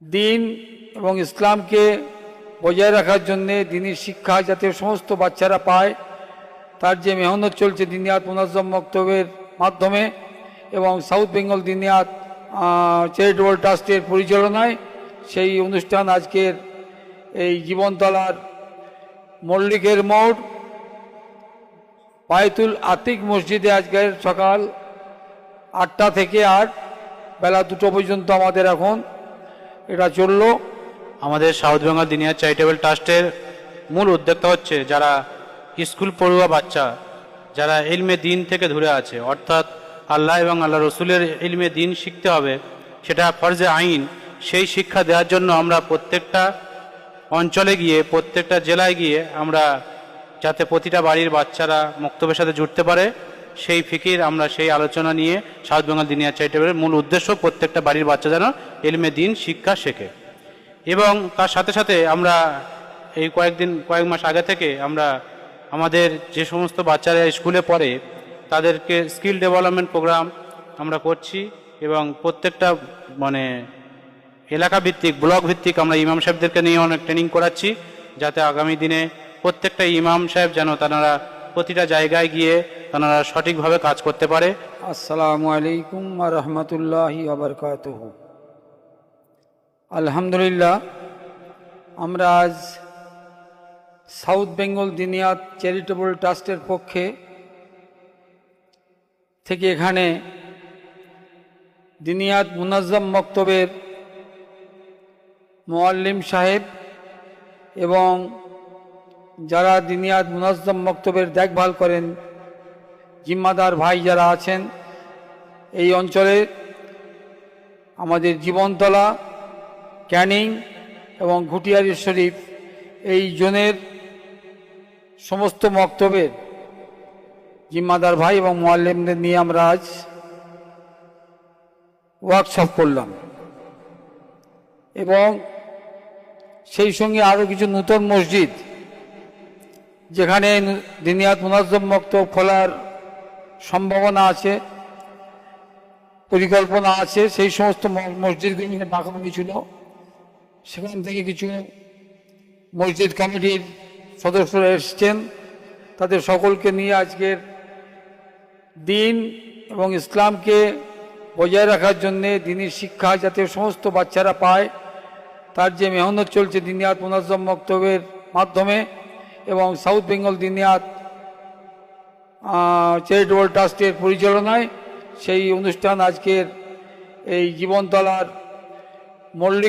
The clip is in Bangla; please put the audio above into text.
দিন এবং ইসলামকে বজায় রাখার জন্যে দিনের শিক্ষা যাতে সমস্ত বাচ্চারা পায় তার যে মেহনত চলছে দিনিয়াত মুনাজ্জম মক্তবের মাধ্যমে এবং সাউথ বেঙ্গল দিনিয়াত চ্যারিটেবল ট্রাস্টের পরিচালনায় সেই অনুষ্ঠান আজকের এই জীবনতলার মল্লিকের মোড় বায়তুল আতিক মসজিদে আজকের সকাল 8টা থেকে বেলা 2টো পর্যন্ত আমাদের এখন এটা চললো। আমাদের সাউথ বেঙ্গল দিনিয়াত চ্যারিটেবল ট্রাস্টের মূল উদ্যোক্তা হচ্ছে যারা স্কুল পড়ুয়া বাচ্চা, যারা ইলমে দিন থেকে দূরে আছে, অর্থাৎ আল্লাহ এবং আল্লাহ রসুলের ইলমে দিন শিখতে হবে, সেটা ফরজে আইন। সেই শিক্ষা দেওয়ার জন্য আমরা প্রত্যেকটা অঞ্চলে গিয়ে, প্রত্যেকটা জেলায় গিয়ে আমরা যাতে প্রতিটা বাড়ির বাচ্চারা মক্তবের সাথে জুড়তে পারে সেই ফিকির, আমরা সেই আলোচনা নিয়ে সাউথ বেঙ্গল দিনিয়াত চ্যারিটেবলের মূল উদ্দেশ্য প্রত্যেকটা বাড়ির বাচ্চা যেন ইলমে দিন শিক্ষা শেখে। এবং তার সাথে সাথে আমরা এই কয়েক মাস আগে থেকে আমরা আমাদের যে সমস্ত বাচ্চারা স্কুলে পড়ে তাদেরকে স্কিল ডেভেলপমেন্ট প্রোগ্রাম আমরা করছি এবং প্রত্যেকটা এলাকা ভিত্তিক, ব্লক ভিত্তিক আমরা ইমাম সাহেবদেরকে নিয়ে অনেক ট্রেনিং করাচ্ছি, যাতে আগামী দিনে প্রত্যেকটা ইমাম সাহেব যেন তারা প্রতিটা জায়গায় গিয়ে তারা সঠিকভাবে কাজ করতে পারে। আসসালামু আলাইকুম ওয়া রাহমাতুল্লাহি ওয়া বারাকাতুহু। আলহামদুলিল্লাহ, আমরা আজ সাউথ বেঙ্গল দিনিয়াত চ্যারিটেবল ট্রাস্টের পক্ষে থেকে এখানে দিনিয়াত মুনাজ্জম মক্তবের মুআল্লিম সাহেব এবং যারা দিনিয়াত মুনাজ্জম মক্তবের দেখভাল করেন জিম্মাদার ভাই যারা আছেন এই অঞ্চলে, আমাদের জীবনতলা, ক্যানিং এবং ঘুটিয়ারি শরীফ এই জোনের সমস্ত মক্তবের জিম্মাদার ভাই এবং মুআল্লিমদের নিয়ে আমরা আজ ওয়ার্কশপ করলাম এবং সেই সঙ্গে আরও কিছু নতুন মসজিদ যেখানে দিনিয়াত মুনাজ্জম মক্তব খোলার সম্ভাবনা আছে, পরিকল্পনা আছে, সেই সমস্ত মসজিদগুলি ডাকা হয়েছিল। সেখান থেকে কিছু মসজিদ কমিটির সদস্যরা এসছেন, তাদের সকলকে নিয়ে আজকের দিন এবং ইসলামকে বজায় রাখার জন্যে দিনের শিক্ষা যাতে সমস্ত বাচ্চারা পায় তার যে মেহনত চলছে দিনিয়াত মুনাজ্জম মক্তবের মাধ্যমে এবং সাউথ বেঙ্গল দিনিয়াত চ্যারিটেবল ট্রাস্টের পরিচালনায় সেই অনুষ্ঠান আজকের এই জীবনতলার মল্লিক